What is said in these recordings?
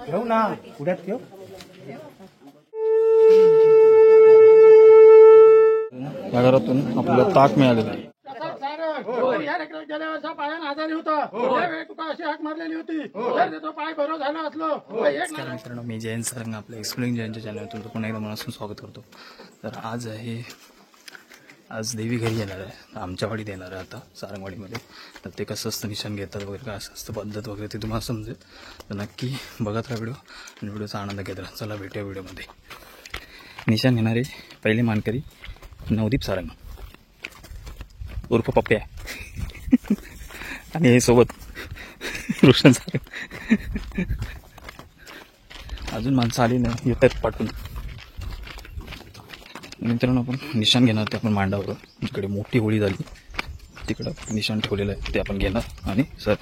घेऊ ना पुढ्यात घेऊ घरातून आपल्याला ताक मिळालेलं आहे. नमस्कार मित्रांनो, मी जयंत सरंग आपल्या एक्सप्लोरिंग जयंतच्या चॅनलवर पुन्हा एकदा मनापासून स्वागत करतो. तर आज देवी घरी येणार आहे, आमच्या वाडीत येणार आहे आता सारंगवाडीमध्ये. तर ते कसं असतं, निशाण घेतात वगैरे, काय असं पद्धत वगैरे ते तुम्हाला समजेल. तर नक्की बघत राहा व्हिडिओ आणि व्हिडिओचा आनंद घेत राहा. चला भेटूया व्हिडिओमध्ये. निशाण घेणारे पहिले मानकरी नवदीप सारंग उर्फ पप्प्या आणि हे सोबत रोशन सारंग. अजून माणसं आली नाही, येत आहेत पाठवून. मित्रांनो, आपण निशाण घेणार ते आपण मांडावर, जिकडे मोठी होळी झाली तिकडं निशाण ठेवलेलं आहे ते आपण घेणार. आणि सर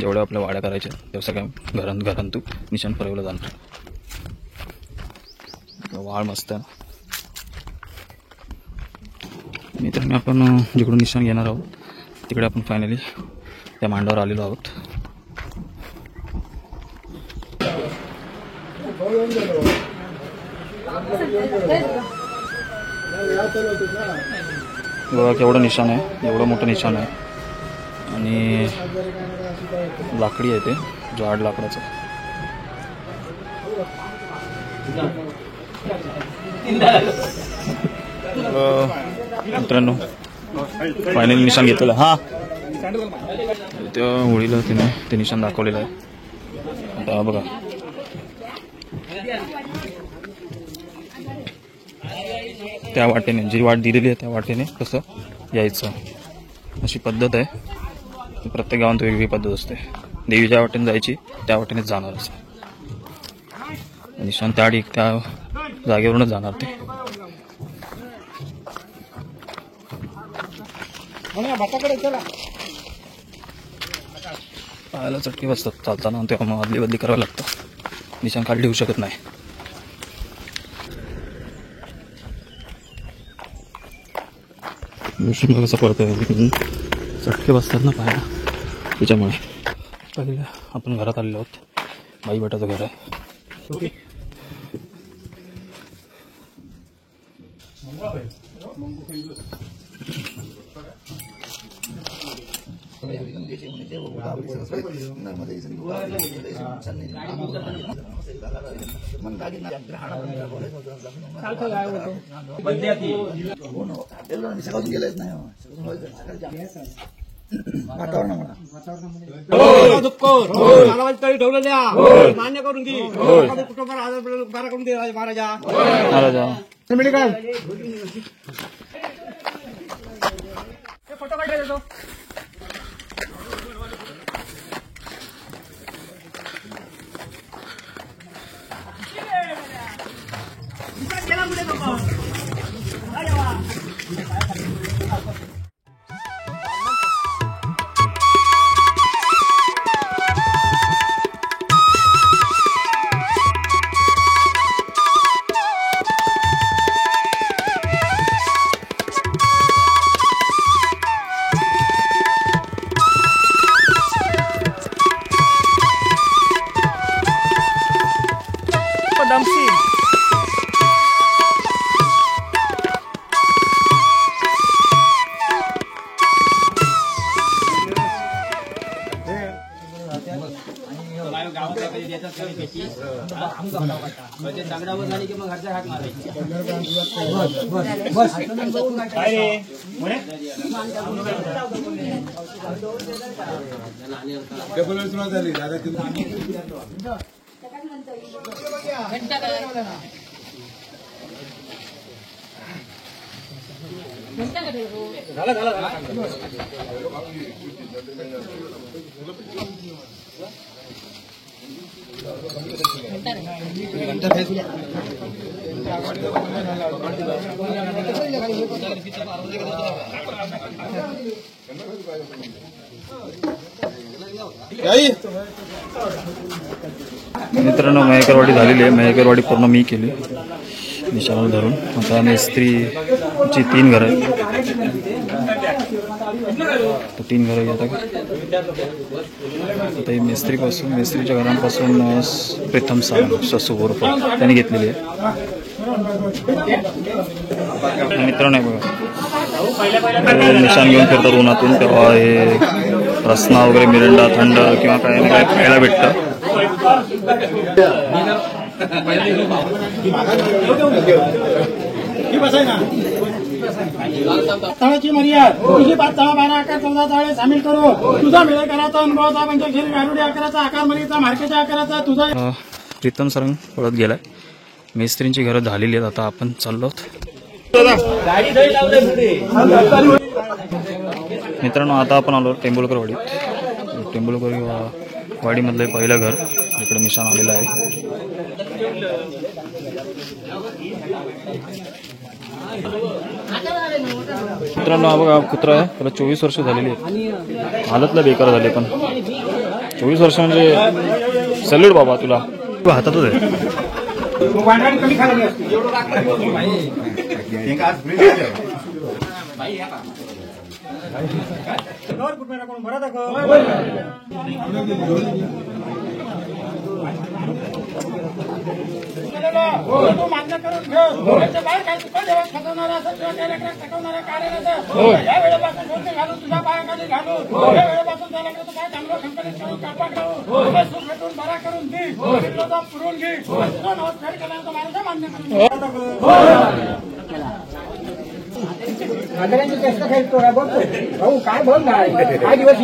जेवढ्या आपल्या वाड्या करायच्या तेव्हा सगळ्या घरांतून निशाण फिरवलं जाणार. वाळ मस्त आहे. मित्रांनो, आपण जिकडून निशाण घेणार आहोत तिकडे आपण फायनली त्या मांडावर आलेलो आहोत. बघा केवढं निशाण आहे, एवढं मोठं निशाण आहे. आणि लाकडी आहे, ते जाड लाकडाचं. मित्रांनो, फायनली निशाण घेतलेलं. हा, त्या होळीला तिने ते निशाण दाखवलेलं आहे. आता बघा, त्या वाटेने जी वाट दिलेली आहे त्या वाटेने कसं यायचं अशी पद्धत आहे. प्रत्येक गावात वेगवेगळी पद्धत असते. देवीच्या वाटेने जायची, त्या वाटेनेच जाणार असं. निशाण त्या जागेवरूनच जाणार ते. पायाला चटके बसतात चालताना, तेव्हा मग अदली बदली करावं लागतं. निशाण खाली ठेवू शकत नाही. कसं पडतं, चटके बसतात ना पायाला, त्याच्यामुळे. पहिले आपण घरात आलेलो आहोत. बाई बेटाचं घर आहे. मान्य करून घे, कुटुंबाला बारा करून दे महाराजा. फोटो काढतो. मित्रांनो, मेहकरवाडी झालेली आहे. मेहकरवाडी पूर्ण मी केली निशाणावर धरून. आता मेस्त्रीची 3 घरं आहेत. तर 3 घरं येतात. आता ही मेस्त्रीच्या घरांपासून प्रथम सारंग ससू उर्फ त्यांनी घेतलेली आहे. मित्रांनो बघा निशाण घेऊन फिरतात उन्हातून, तेव्हा हे रसना वगैरे मिरंडा थंड किंवा काय ना काय खायला भेटतं. तळाची मर्याद तुझी 5 तळा 12 आकार 14 तळे सामील करू. तुझा मिळकराचा अनुभवाचा पंचक्षरी गारुडी आकाराचा आकार मरीचा मार्केच्या आकाराचा तुझा. प्रीतम सरंग पळत गेलाय. मेस्त्रींची घरं झालेली आहेत. आता आपण चाललो. मित्रांनो आता आपण आलो टेंबुलकर वाडीत. टेंबुलकर वाडीमधलं पहिलं घर इकडे निशाण आलेलं आहे. मित्रांनो हा बघा कुत्रा आहे, त्याला 24 वर्ष झालेली आहेत. हालतला बेकार झाले, पण 24 वर्ष म्हणजे सॅल्यूट बाबा तुला. तू हातातच आहे. तू मान्य करून ठेव. बाहेर काय चुका जेव्हा खतवणारा असेल किंवा टाकवणारा कार्यालयाचा या वेळेपासून शोधणे घालून तुझ्या पायाखाली घालून या वेळेपासून त्याला तू काय चांगलं संकलित करून कापा खाऊ सुख भेटून बरा करून घे पुरवून घे. नमस्कार केल्यानंतर माणसं मान्य करून आदरांची चेष्टा खेळतो बोलतो भाऊ काय बोल काय दिवस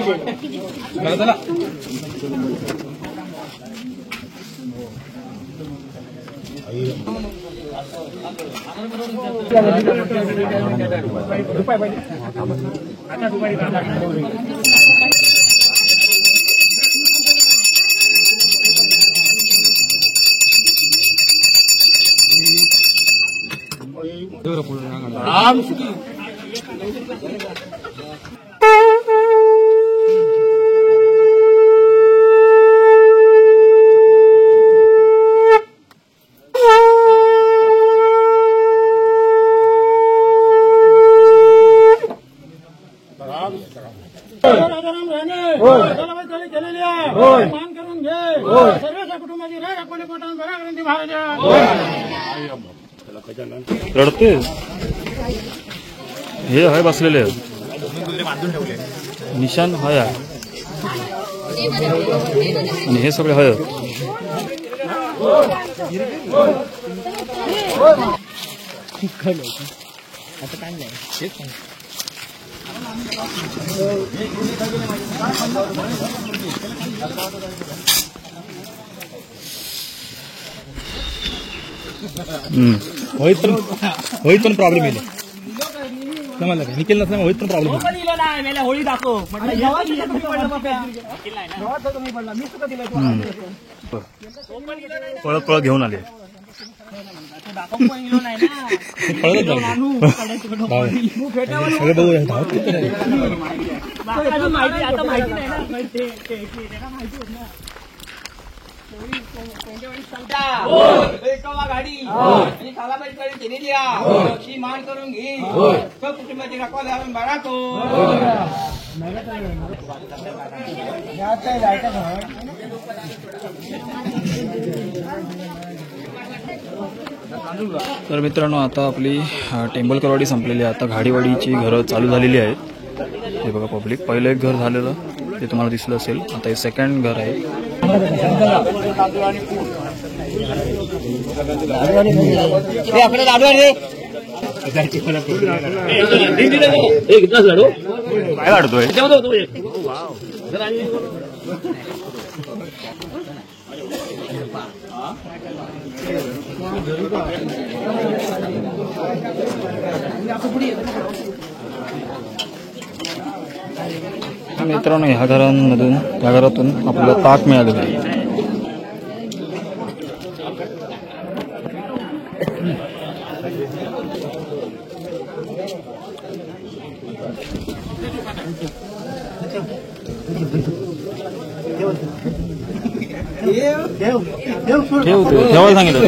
मान करून घे. सर्वच्या कुटुंबाची राग आपण पोटान बरा करून ती महाराज रडते हे हाय बसलेले निशाण हाय आणि हे सगळे हाय. आता काय नाही होळीत पण प्रॉब्लेम येईल. समजलं का? निखिल नसल्यामुळे होळीत पण प्रॉब्लेम होळी दाखव पळत पळत घेऊन आले. गाडी मान करून घे. कुटुंबाची रखवाली आपण बाळगतो. तर मित्रांनो आता आपली टेंबुलकरवाडी संपलेली आहे. आता घाडीवाडीची घरं चालू झालेली आहेत. हे बघा पब्लिक. पहिलं एक घर झालेलं ते तुम्हाला दिसलं असेल. आता हे सेकंड घर आहे. काय लाडतोय मित्रांनो. ह्या घरातून आपल्याला ताक मिळालेलं आहे. ठेवायला सांगितलं.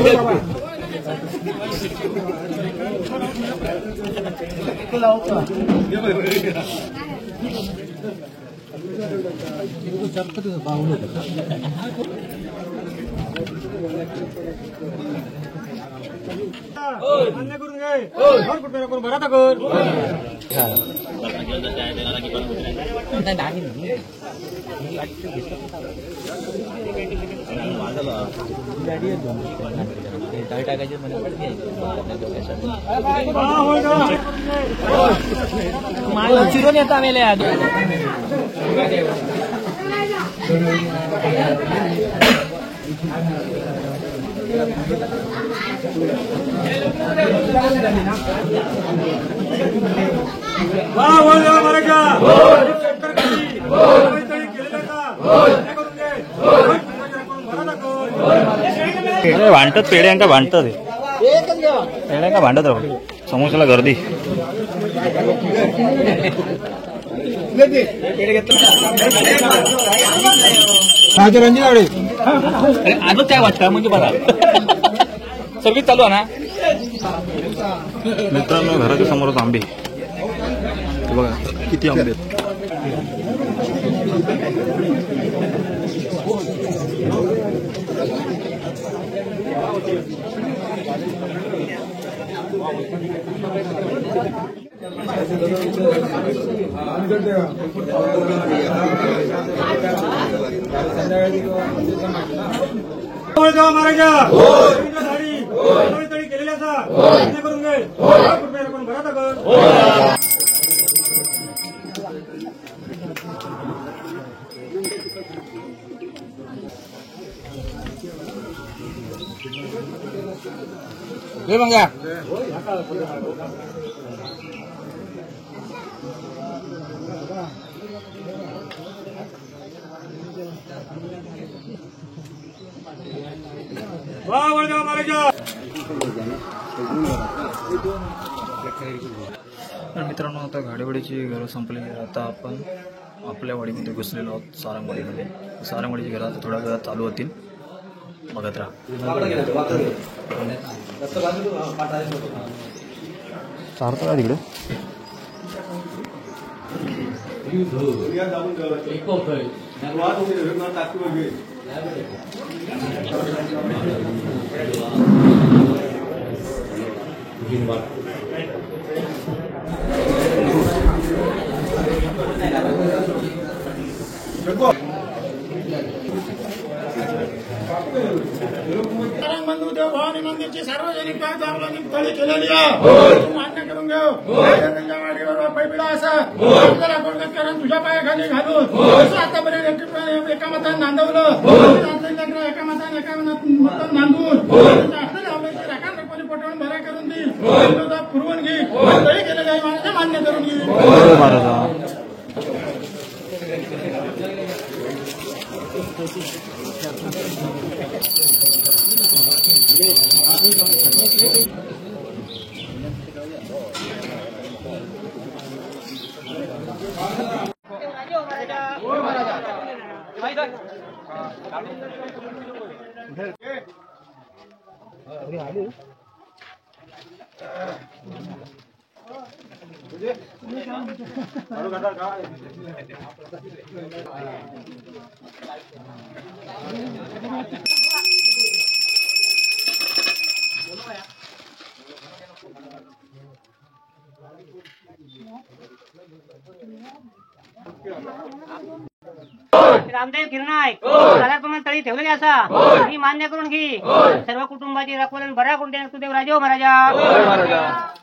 मान्य करून घे घर कुठे करून भरा कर चिरून येता मेले भांडतात पेड्यांका भांडतात पेड्यांका भांडत राहू समोसाला गर्दी आजच काय वाटतं म्हणजे बघा सर्विस चालू आहे ना मित्रांनो घराच्या समोरच आंबे हे बघा किती आंबे आहेत करून घे भरा हे बघा तर मित्रांनो आता गाडीवाडीची घरं संपली आता आपण आपल्या वाडीमध्ये घुसलेलो आहोत सारंगवाडीमध्ये सारंगवाडीची घरं आता थोड्या वेळात चालू होतील बघत राहा चारतो का तिकडे बंधू देव भवानी मंदिरची सार्वजनिक तळी केलेली आहे मान्य करून घेऊ वाडीवर पैपिडा असा कारण तुझ्या पायाखाली घालून आतापर्यंत एका मताने नांदवलं एका मताने नांदून राखण पटवून भरा करून दी पुरवून घे तळी केलेलं आहे माझ्या मान्य करून घे रामदेव गिरनायक प्रमाणे तळी ठेवलेली असा ही मान्य करून घे सर्व कुटुंबाची राखवण बरा करून देणार सुदेव राजेव महाराजा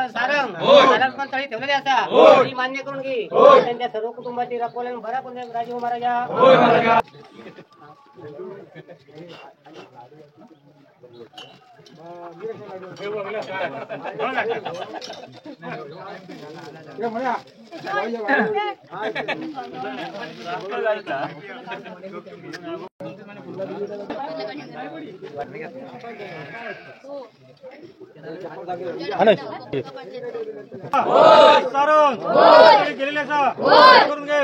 सारंग सालारपण तळी ठेवलेले असा ही मान्य करून घे त्यांच्या सर्व कुटुंबाची रखवालन बरा करून द्या राजे महाराजा. गेलेले असा करून घे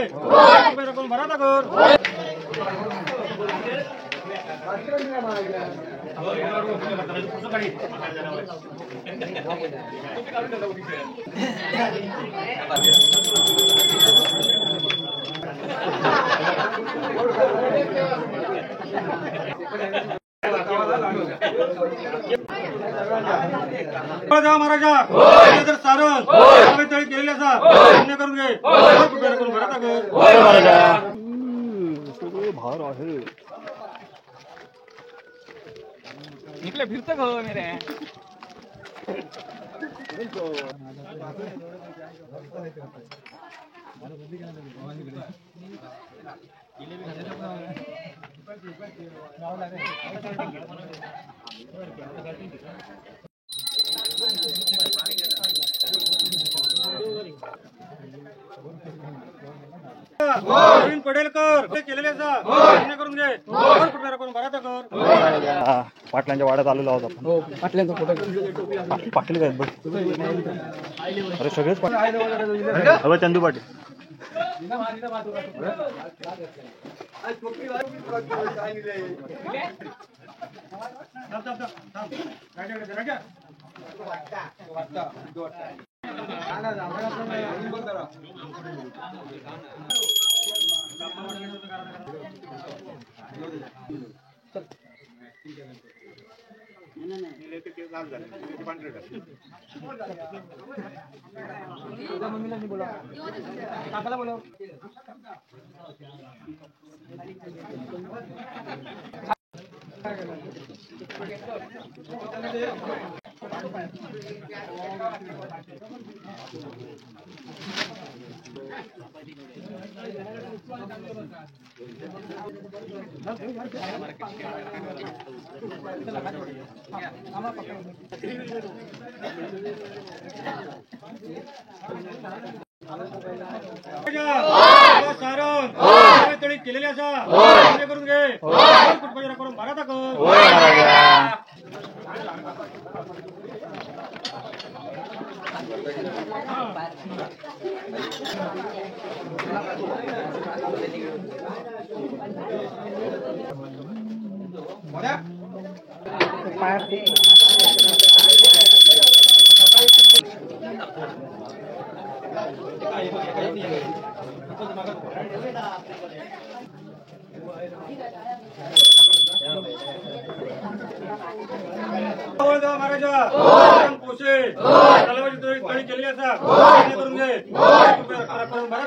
भरा कर महाराजा तर सारंग तळी केलेले असा पुण्य करून घे करून भरा कर भार आहे निकले फिरत गो मेरे पडेलकर केलेले असा पुण्य करून घे करून भरा कर पाटलांच्या वाड्यात आलेलो आहोत आपण पाटलांचा फोटो पाटील काय बघ अरे सगळेच पाटील चंदू पाटील सारंग तळी केलेले असा पुण्य करून घे करून भरा कर महाराजा पोसे तळी केलेली असा करून घे करून भरा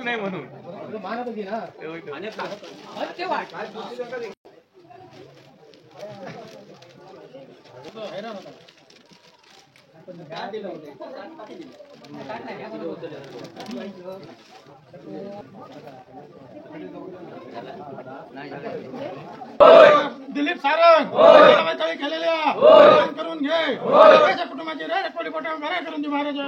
नाही म्हणून दिलीप सारंग तळी केलेल्या करून घे कुटुंबाची रे रखवाली पोटा भरा करून दे महाराजा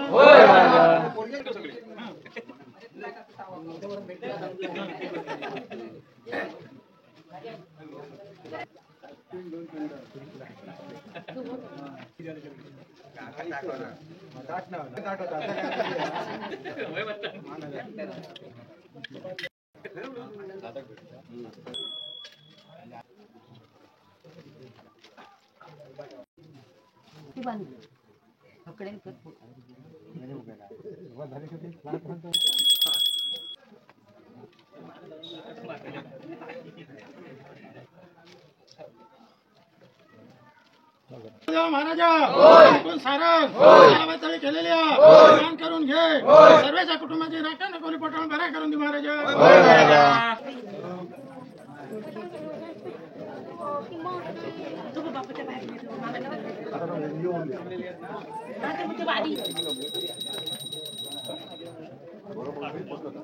महाराजा एकूण सारंग तळी केलेल्या दान करून घे सर्वेच्या कुटुंबाची राखा नकोली पटवून बरा करून दे महाराजा.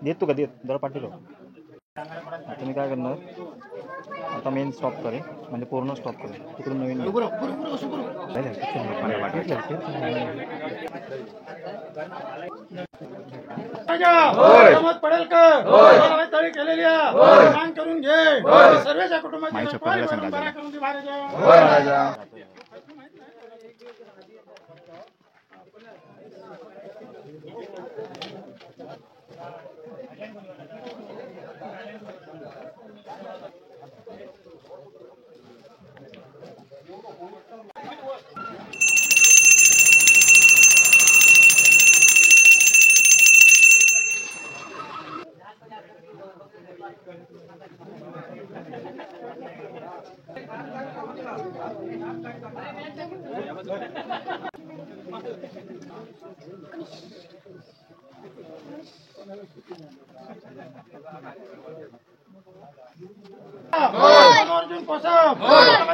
देतो का देत जरा पाठीलो. आता मी काय करणार, आता मेन स्टॉप करेन म्हणजे पूर्ण स्टॉप करेन तिकडून नवीन पडेल का तळी केलेल्या दान करून घे सर्वेच्या कुटुंबाची राखा बरा करून दे महाराजा. अर्जुन कोसम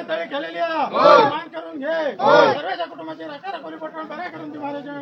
तळी केलेल्या दान करून घे सर्वेच्या कुटुंबाची राखा नकोली पटवून बरा करून दे महाराजा.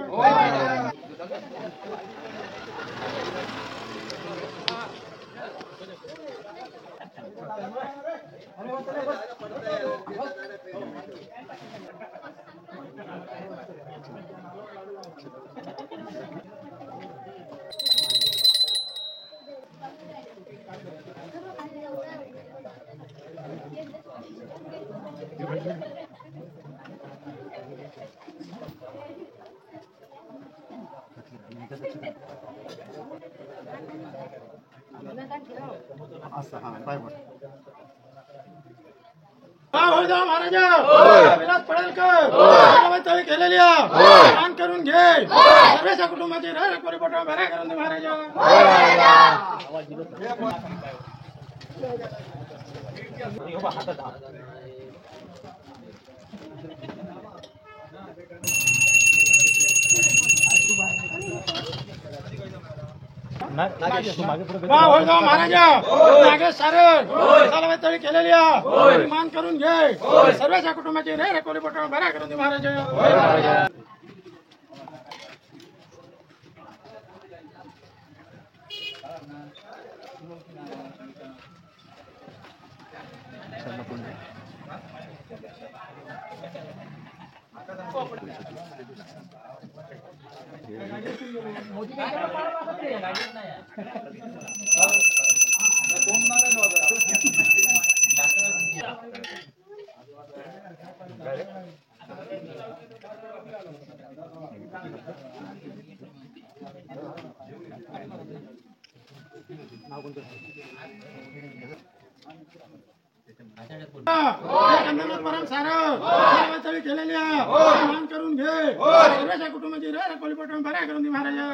महाराजा विलास पडेल का तळी केलेल्या दान करून घे सर्वेच्या कुटुंबाची राखा पटवून बरा करून दे महाराजा. महाराजा नागेश सारंग तळी केलेल्या मान करून घे सर्वेच्या कुटुंबाची राखा पटवून बरा करून दे महाराजा. परम सारं तळी केलेल्या दान करून घे सर्वेच्या कुटुंबाची राखा पटवून बरा करून दे महाराजा.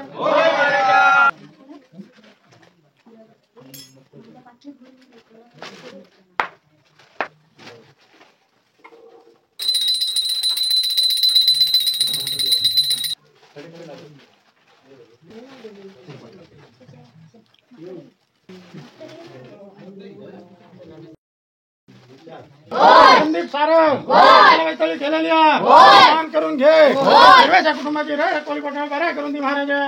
संदीप सारंग तळी केलेल्या दान करून घे सर्वेच्या कुटुंबाची राखा पटवून बरा करून दे महाराजा.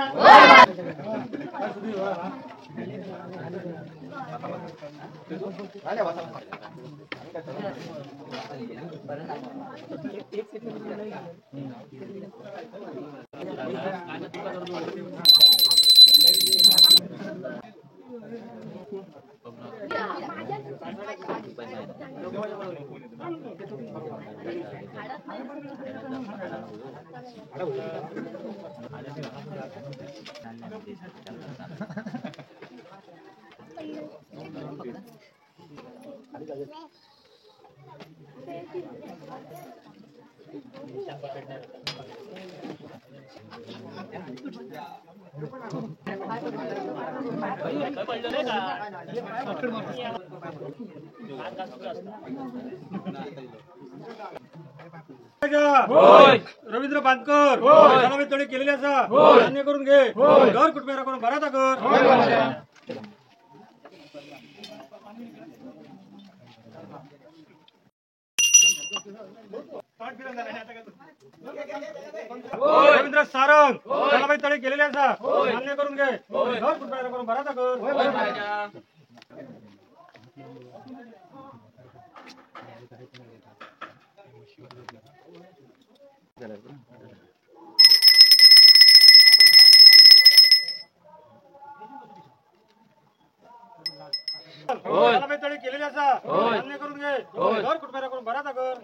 रवींद्र बांदकर सलामी तळी केलेली असा मान्य करून घे घर कुटुंबिया करून भराता कर रवींद्र सारंग सलामी तळी केलेली असा मान्य करून घे घर कुटुंबिया करून भराता कर सलामी तळी केलेली असा मान्य करून घे घर कुटुंबिया करून भराता कर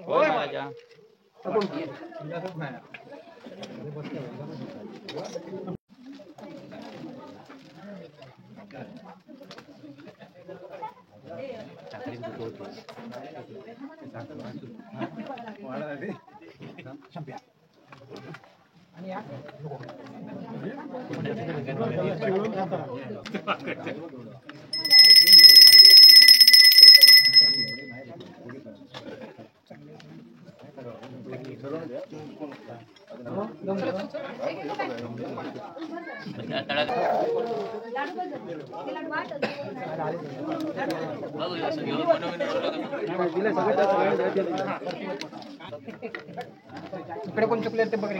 इकडे कोण चुकले ते बघ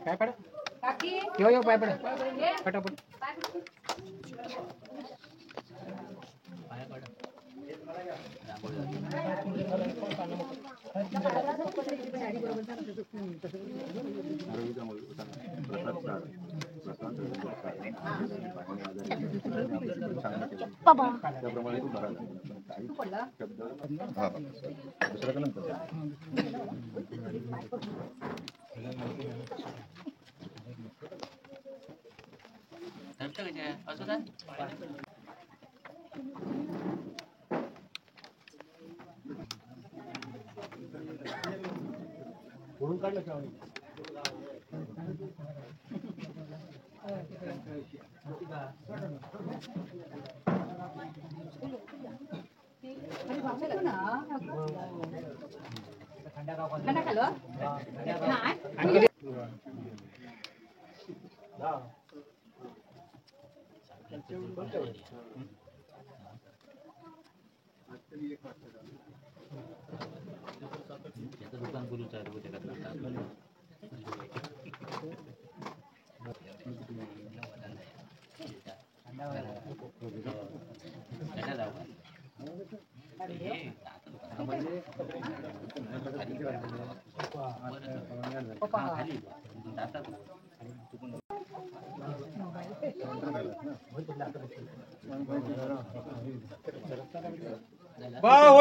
काय पड यो पाय पड फटाफट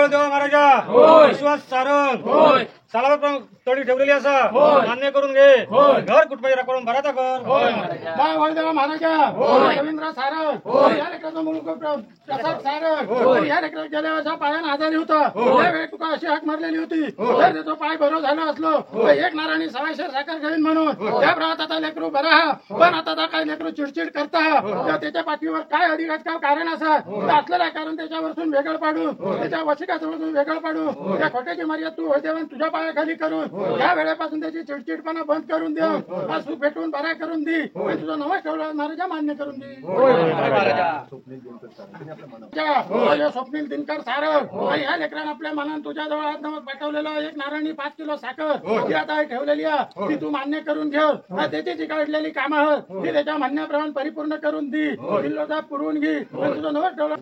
देवा महाराजा विश्वास सारंग सलामत तळी ठेवलेली असा मान्य करून घे घर कुटुंबिया करून भराता कर देवा महाराजा रवींद्र सारंग या लेकराचा मुलगा प्रसाद सारंग या लेकराचा गेल्या वर्षा पायानं आजारी होता त्यावेळी तुका अशी हाक मारलेली होती जर त्याचा पाय बरो झाला असलो तर एक नारायणी सवाशेर साखर घेईन म्हणून त्या प्रमाणात आता लेकरू बरा हा पण आता काही लेकरू चिडचिड करता त्याच्या पाठीवर काय अधिकार काय कारण असा असलेलं कारण त्याच्यावरतून वेगळं पाडून त्याच्या वशिकातून वेगळं पाडून त्या खोट्याची मर्यादा तू होते तुझ्या पायाखाली करून या वेळेपासून त्याची चिडचिडपणा बंद करून दे असू भेटून बरा करून दे तुझा नवा ठेवला महाराजा मान्य करून दे स्वप्नील दिनकर सारंग आणि ह्या लेकरानं आपल्या मनात तुझ्याजवळ आज नमक पाठवलेलं एक नारायणी 5 किलो साखर ती आता ठेवलेली आहे ती तू मान्य करून घे त्याची जी काढलेली कामं आहेत ती त्याच्या म्हणण्याप्रमाणे परिपूर्ण करून दे किल्लोचा पुरवून घे तुझं नवं ठेवलं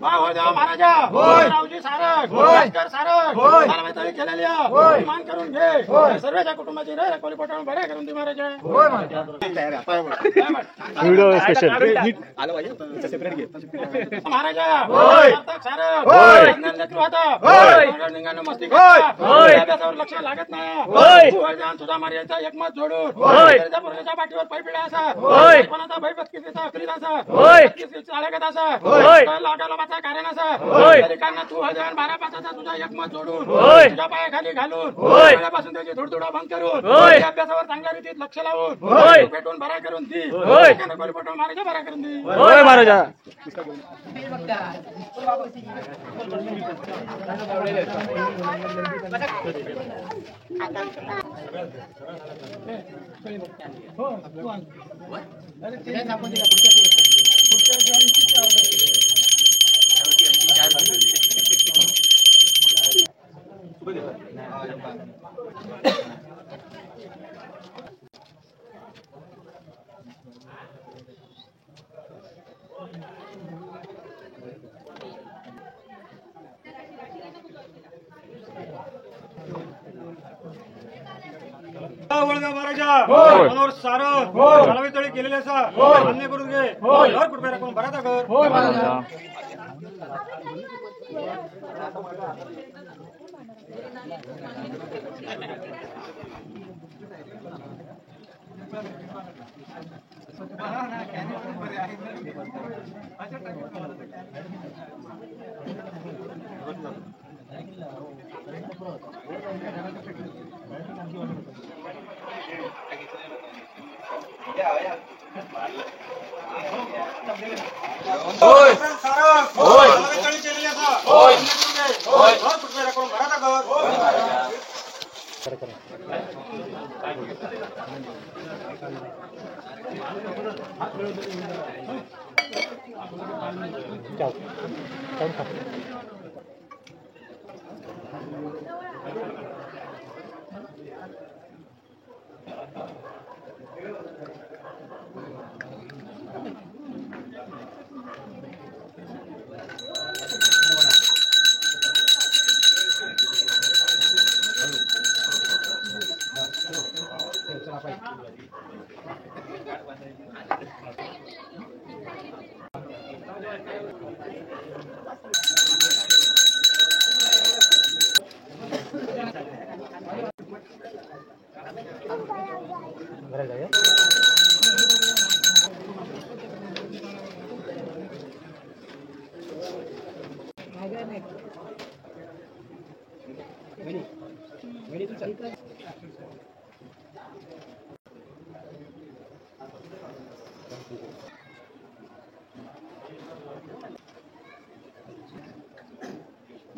महादेव महाराजा रावजी सारंग लष्कर सारंग मालमत्ता केलेली मान करून घे सर्वच्या कुटुंबाची रे कोली पटावून बरे करून दे महाराजा व्हिडिओ स्पेशल महाराजा सारंग लेकरू होता निघानं मस्ती करता लक्ष लागत नाही सुद्धा मारायचा एकमत जोडून पोरगाच्या पाठीवर पाय पिढ्या असा कोणाचा भय बत्कीचा करीत असा चालकत असा लागायला वाचा कारण असा कारण तू 12-5 तुझा एकमत जोडून तुझ्या पायाखाली घालून पहिल्यापासून त्याची धुडधुडा बंद करून अभ्यासावर चांगल्या रीतीत लक्ष लावून पेटून भरा करून दी महाराजा भरा करून दी महाराजा वळगा महाराजा मनोहर सारंग मालवी तळी केलेले असा मान्य करून घे घर कृपया राखून भराता कर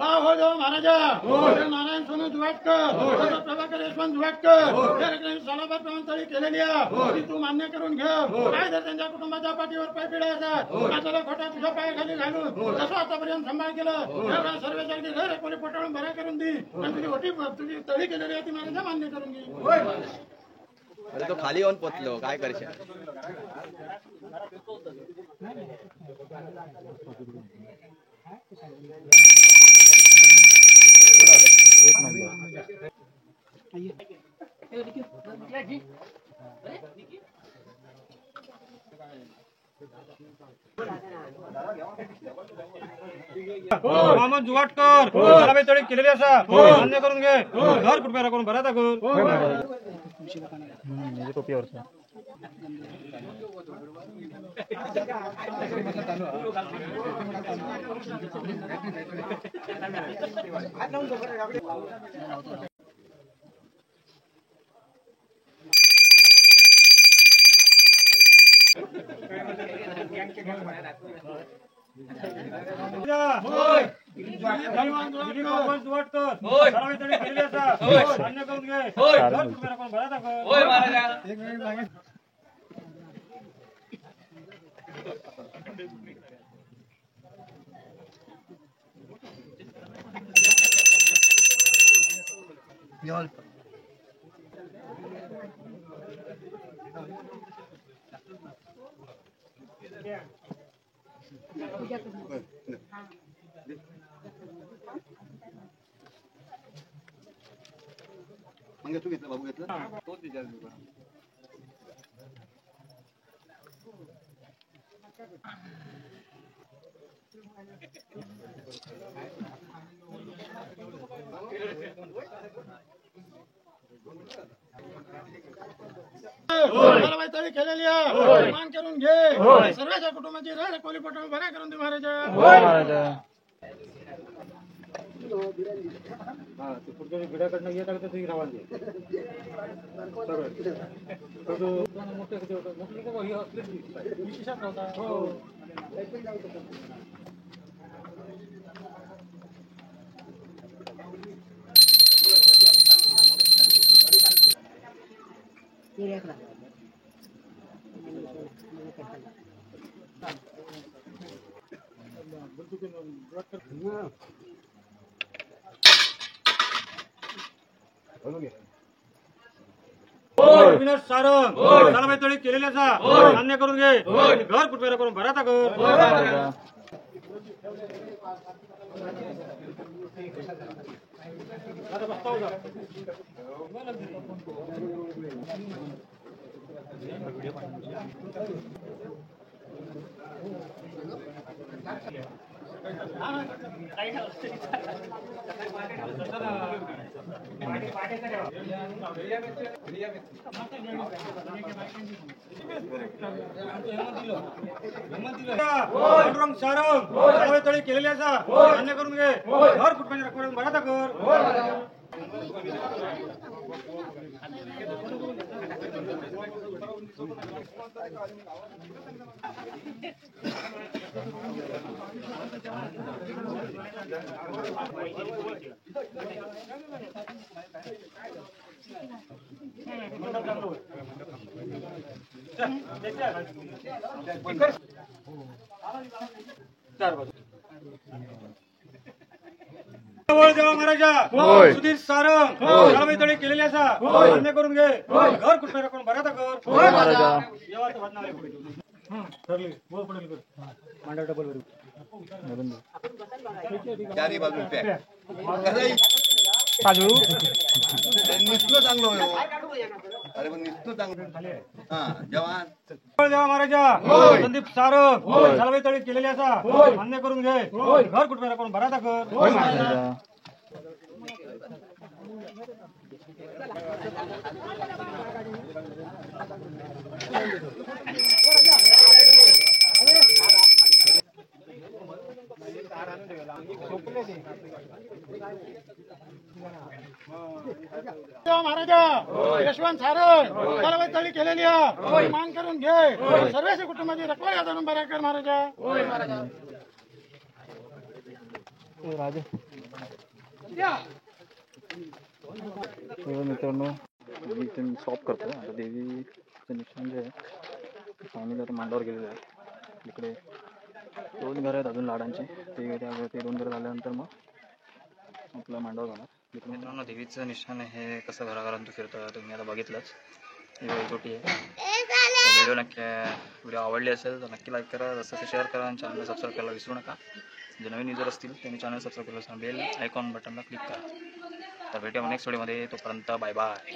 महाराजा नारायण सोनू जुवाटकर प्रभाकर यशवंत जुवाटकर सालाबाद प्रमाणतळी केलेली आहे तू मान्य करून घे काय जर त्यांच्या कुटुंबाच्या पाठीवर पाय पिढ्या असतात त्याला खोटा तुझ्या पायाखाली घालून जसं आतापर्यंत सांभाळ केलं सर्व जागी घर कोणी पोटाळून भरा करून दी आणि तुझी ओटी तुझी तळी केलेली आहे ती महाराजा मान्य करून घे अरे तो खाली येऊन पोचलो काय करशील मोहम्मद जुवाटकर मालवी तळी केलेली असा मान्य करून घे घर कृपया राखून भराता कर टोपीवरचा मान्य करून घे घर कुठे रकम भरा टाकर तू घेतलं बाबू घेतलं तोच विचार तळी केलेली आहे मान करून घे सर्वांच्या कुटुंबाची रखवाली पटवून बरा करून दे महाराजा पुढच्या भिड्याकडनं येत आलं तर तुम्ही रावा अविनाश सारंग सालाबाई तळी केलेल्याचा मान्य करून घे घर कुठे करून भरा टाकर सारंग तळी केलेल्याचा मान्य करून घे घर कुठे करून भरा टाकर महाराजा सुधीर सारंग सालाबाई तळी केलेल्याचा मान्य करून घे घर कुठे करून भरा टाकर ठरली बोल पडेल मांडव डबल चारी बाजू निसलं चांगलं अरे पण निसलं चांगलं हा जवान महाराजा संदीप सारंग सालाबाई तळी केलेल्याचा मान्य करून घे घर कुठे करून भरा टाकर महाराजा यशवंत सारंग सालाबाई तळी केलेली आहे मान करून घे सर्वांच्या कुटुंबाची रखवाली हाताळून बरा कर महाराजा मित्रांनो इथे मी स्टॉप करतो आता देवीचं निशाण जे आहे आम्ही आता मांडावर गेलेलं आहे इकडे 2 घरं आहेत अजून लाडांची ते 2 घरं झाल्यानंतर मग आपलं मांडावर जाणार मित्रांनो देवीचं निशाण हे कसं घराघरांतून फिरतं तुम्ही आता बघितलंच छोटी आहे व्हिडिओ व्हिडिओ आवडली असेल तर नक्की लाईक करा जसं शेअर करा आणि चॅनल सबस्क्राईब करायला विसरू नका जे नवीन युजर असतील त्यांनी चॅनल सबस्क्राईब केलं बेल आयकॉन बटनला क्लिक करा तर भेटूया नेक्स्ट व्हिडिओमध्ये तोपर्यंत बाय बाय